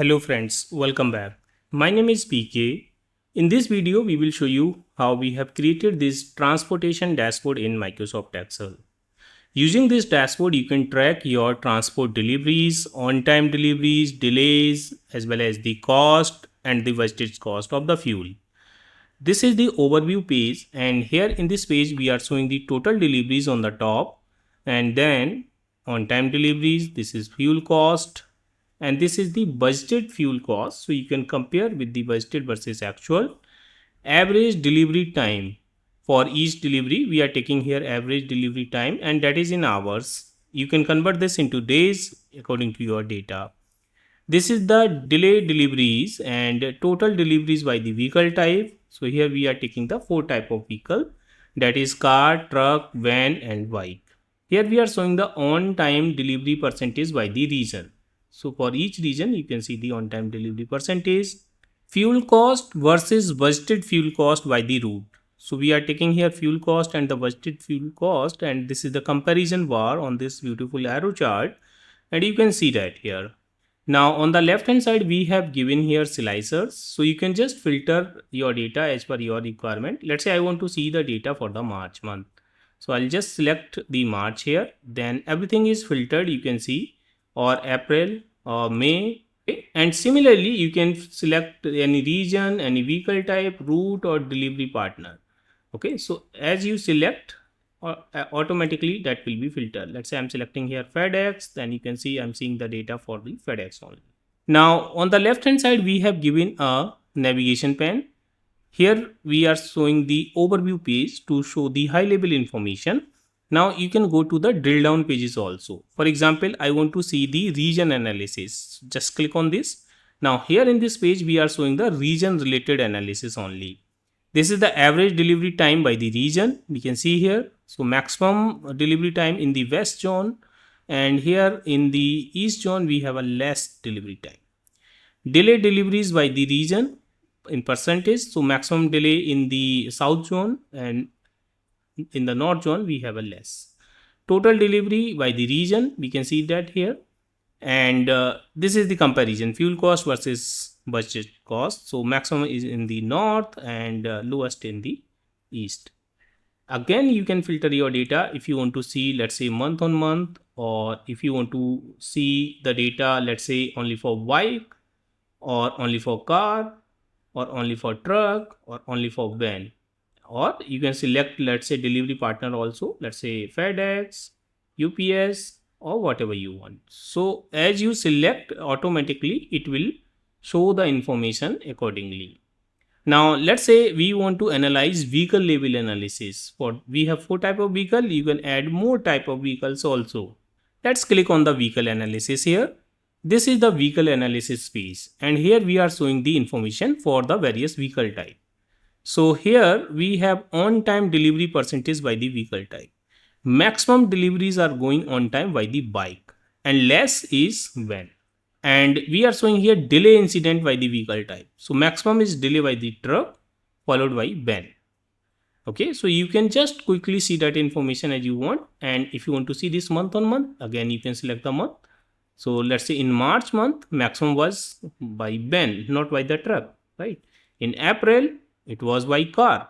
Hello friends, welcome back. My name is PK. In this video, we will show you how we have created this transportation dashboard in Microsoft Excel. Using this dashboard, you can track your transport deliveries, on-time deliveries, delays, as well as the cost and the wastage cost of the fuel. This is the overview page, and here in this page, we are showing the total deliveries on the top, and then on-time deliveries, this is fuel cost, and this is the budgeted fuel cost. So you can compare with the budgeted versus actual. Average delivery time for each delivery, we are taking here average delivery time, and that is in hours. You can convert this into days according to your data. This is the delay deliveries and total deliveries by the vehicle type. So here we are taking the four type of vehicle, that is car, truck, van and bike. Here we are showing the on time delivery percentage by the region. So for each region you can see the on time delivery percentage. Fuel cost versus budgeted fuel cost by the route. So we are taking here fuel cost and the budgeted fuel cost, and this is the comparison bar on this beautiful arrow chart, and you can see that here. Now on the left hand side we have given here slicers, so you can just filter your data as per your requirement. Let's say I want to see the data for the March month, so I'll just select the March here, then everything is filtered, you can see, or April or May. And similarly you can select any region, any vehicle type, route or delivery partner. Okay, so as you select, automatically that will be filtered. Let's say I'm selecting here FedEx, then you can see I'm seeing the data for the FedEx only. Now on the left hand side we have given a navigation pane. Here we are showing the overview page to show the high level information. Now you can go to the drill down pages also. For example, I want to see the region analysis. Just click on this. Now here in this page we are showing the region related analysis only. This is the average delivery time by the region. We can see here. So maximum delivery time in the west zone, and here in the east zone we have a less delivery time. Delay deliveries by the region in percentage. So maximum delay in the south zone, and in the north zone we have a less. Total delivery by the region, we can see that here. And this is the comparison, fuel cost versus budget cost. So maximum is in the north and lowest in the east. Again, you can filter your data if you want to see, let's say, month on month, or if you want to see the data, let's say, only for bike, or only for car, or only for truck, or only for van. Or you can select, let's say, delivery partner also, let's say FedEx, UPS, or whatever you want. So as you select, automatically it will show the information accordingly. Now let's say we want to analyze vehicle level analysis. For we have four type of vehicle, you can add more type of vehicles also. Let's click on the vehicle analysis here. This is the vehicle analysis page, and here we are showing the information for the various vehicle type. So here we have on time delivery percentage by the vehicle type. Maximum deliveries are going on time by the bike, and less is van. And we are showing here delay incident by the vehicle type. So maximum is delay by the truck followed by van. Okay, so you can just quickly see that information as you want. And if you want to see this month on month, again you can select the month. So let's say in March month, maximum was by van, not by the truck, right? In April, it was by car.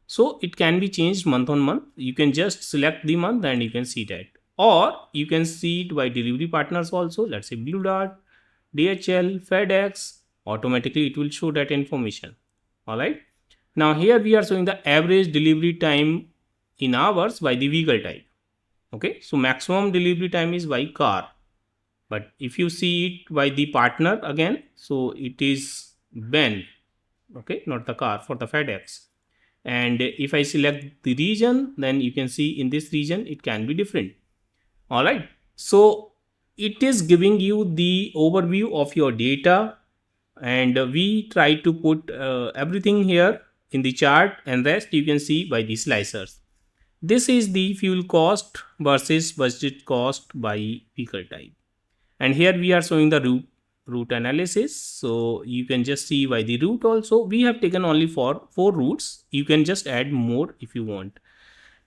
So it can be changed month on month. You can just select the month and you can see that. Or you can see it by delivery partners also. Let's say Blue Dart, DHL, FedEx. Automatically it will show that information. Alright. Now here we are showing the average delivery time in hours by the vehicle type. Okay. So maximum delivery time is by car. But if you see it by the partner again, so it is van. Okay. Not the car for the FedEx. And if I select the region, then you can see in this region it can be different. All right, so it is giving you the overview of your data, and we try to put everything here in the chart, and rest you can see by the slicers. This is the fuel cost versus budget cost by vehicle type, and here we are showing the route analysis. So you can just see by the route also. We have taken only for 4 routes. You can just add more if you want.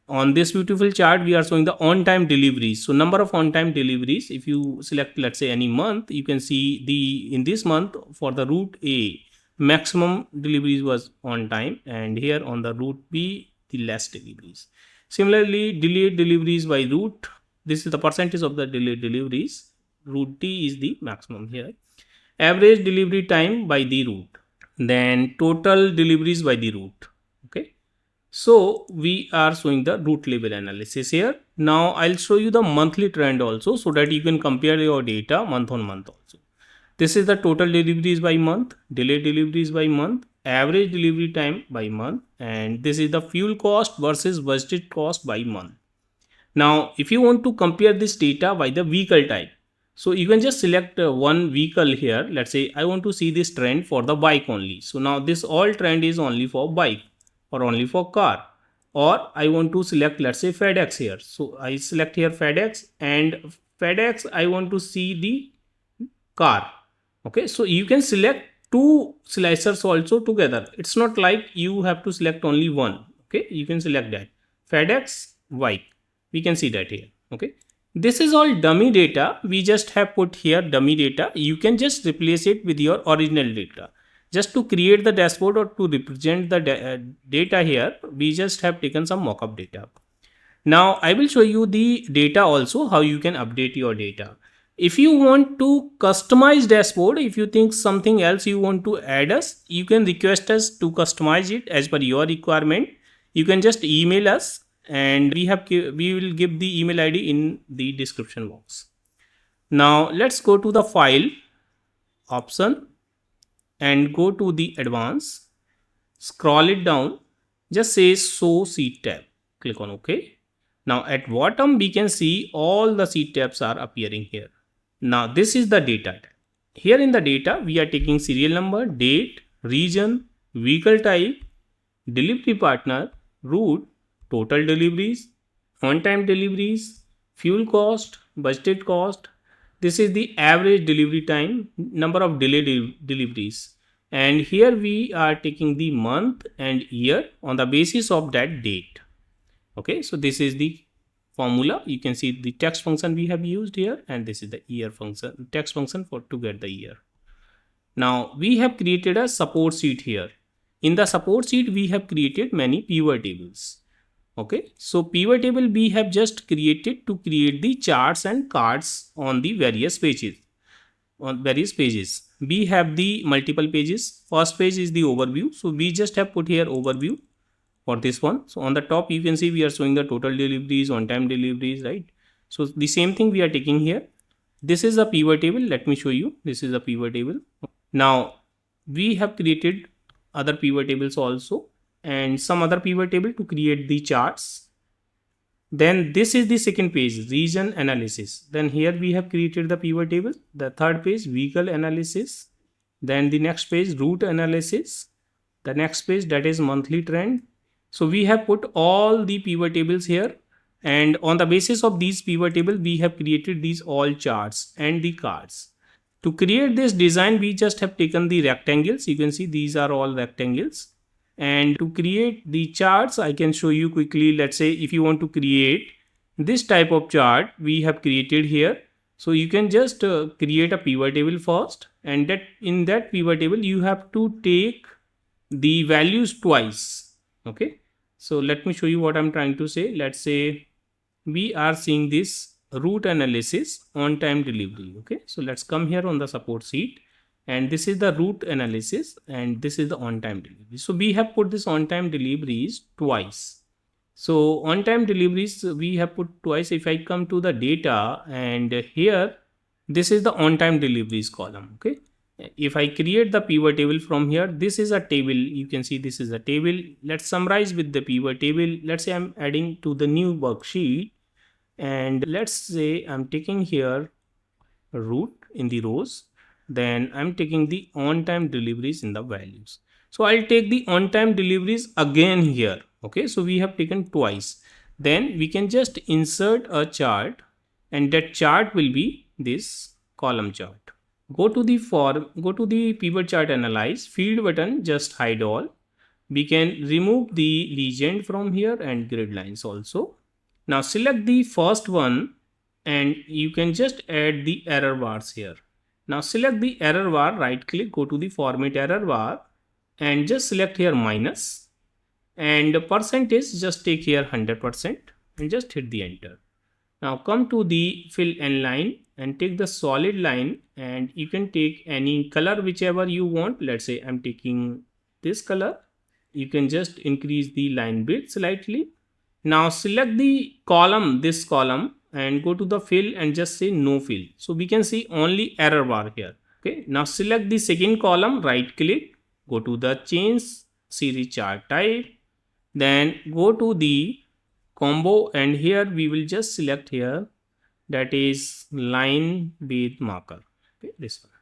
on this beautiful chart we are showing the on time deliveries. So number of on time deliveries, if you select let's say any month, you can see the in this month for the route A maximum deliveries was on time, and here on the route B the less deliveries. Similarly, delayed deliveries by route, this is the percentage of the delayed deliveries. Route D is the maximum here. Average delivery time by the route, then total deliveries by the route. Okay, so we are showing the route level analysis here. Now I'll show you the monthly trend also, so that you can compare your data month on month also. This is the total deliveries by month, delayed deliveries by month, average delivery time by month, and this is the fuel cost versus budgeted cost by month. Now, if you want to compare this data by the vehicle type, so you can just select one vehicle here. Let's say I want to see this trend for the bike only. So now this all trend is only for bike or only for car. Or I want to select let's say FedEx here. So I select here FedEx, and FedEx I want to see the car. Okay, so you can select two slicers also together. It's not like you have to select only one. Okay, you can select that FedEx bike, we can see that here. Okay, this is all dummy data, we just have put here dummy data. You can just replace it with your original data. Just to create the dashboard or to represent the data here, we just have taken some mockup data. Now I will show you the data also, how you can update your data. If you want to customize dashboard, if you think something else you want to add us, you can request us to customize it as per your requirement. You can just email us, and we will give the email ID in the description box. Now let's go to the file option and go to the advanced, scroll it down, just say show sheet tab, click on OK. Now at bottom we can see all the sheet tabs are appearing here. Now this is the data tab. Here in the data we are taking serial number, date, region, vehicle type, delivery partner, route, total deliveries, on time deliveries, fuel cost, budgeted cost. This is the average delivery time, number of delayed deliveries. And here we are taking the month and year on the basis of that date. Okay, so this is the formula. You can see the text function we have used here, and this is the year function, text function for to get the year. Now we have created a support sheet here. In the support sheet we have created many pivot tables. Okay, so pivot table we have just created to create the charts and cards on the various pages. On various pages we have the multiple pages. First page is the overview, so we just have put here overview for this one. So on the top you can see we are showing the total deliveries, on time deliveries, right? So the same thing we are taking here. This is a pivot table, let me show you. This is a pivot table. Now we have created other pivot tables also, and some other pivot table to create the charts. Then this is the second page, region analysis. Then here we have created the pivot table. The third page, vehicle analysis. Then the next page, route analysis. The next page, that is monthly trend. So we have put all the pivot tables here, and on the basis of these pivot table we have created these all charts and the cards. To create this design we just have taken the rectangles. You can see these are all rectangles, and to create the charts I can show you quickly. Let's say if you want to create this type of chart we have created here, so you can just create a pivot table first, and that in that pivot table you have to take the values twice. Okay, so let me show you what I'm trying to say. Let's say we are seeing this route analysis, on time delivery. Okay, so let's come here on the support sheet, and this is the route analysis, and this is the on time delivery. So we have put this on time deliveries twice. So on time deliveries we have put twice. If I come to the data, and here this is the on time deliveries column. Okay, if I create the pivot table from here, this is a table. You can see this is a table. Let's summarize with the pivot table. Let's say I'm adding to the new worksheet, and let's say I'm taking here route in the rows, then I'm taking the on time deliveries in the values. So I'll take the on time deliveries again here. Okay, so we have taken twice. Then we can just insert a chart, and that chart will be this column chart. Go to the pivot chart analyze, field button, just hide all. We can remove the legend from here and grid lines also. Now select the first one and you can just add the error bars here. Now select the error bar, right click, go to the format error bar and just select here minus, and the percentage just take here 100% and just hit the enter. Now come to the fill n line and take the solid line, and you can take any color whichever you want. Let's say I'm taking this color. You can just increase the line width slightly. Now select the column, this column, and go to the fill and just say no fill. So we can see only error bar here. Okay. Now select the second column, right click, go to the change series chart type, then go to the combo, and here we will just select here, that is line with marker. Okay, this one.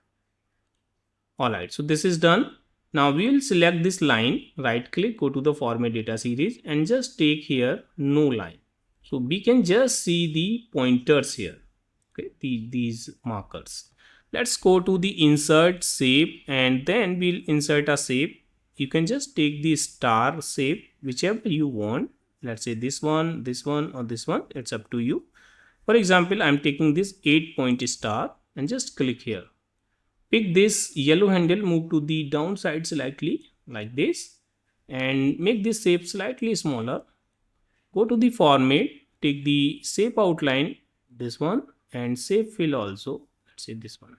All right, so this is done. Now we will select this line, right click, go to the format data series and just take here no line. So we can just see the pointers here. Okay, these markers. Let's go to the insert shape and then we'll insert a shape. You can just take the star shape, whichever you want. Let's say this one, or this one. It's up to you. For example, I'm taking this 8-point star and just click here. Pick this yellow handle, move to the downside slightly like this and make this shape slightly smaller. Go to the format, take the shape outline, this one, and shape fill also. Let's say this one.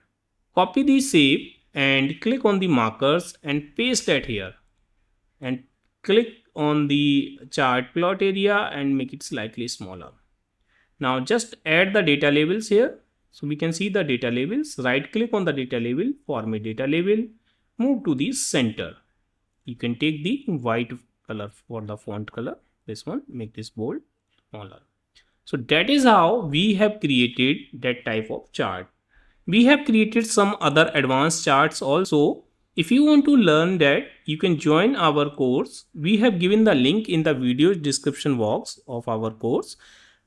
Copy the shape and click on the markers and paste that here. And click on the chart plot area and make it slightly smaller. Now just add the data labels here. So we can see the data labels. Right click on the data label, format data label, move to the center. You can take the white color for the font color. This one, make this bold, smaller. So that is how we have created that type of chart. We have created some other advanced charts also. If you want to learn that, you can join our course. We have given the link in the video description box of our course.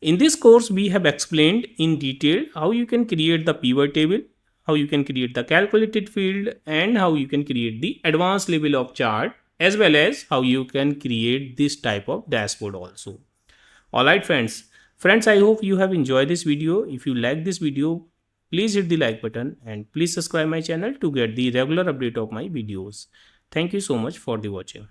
In this course, we have explained in detail how you can create the pivot table, how you can create the calculated field, and how you can create the advanced level of chart, as well as how you can create this type of dashboard also. Alright friends. Friends, I hope you have enjoyed this video. If you like this video, please hit the like button and please subscribe my channel to get the regular update of my videos. Thank you so much for the watching.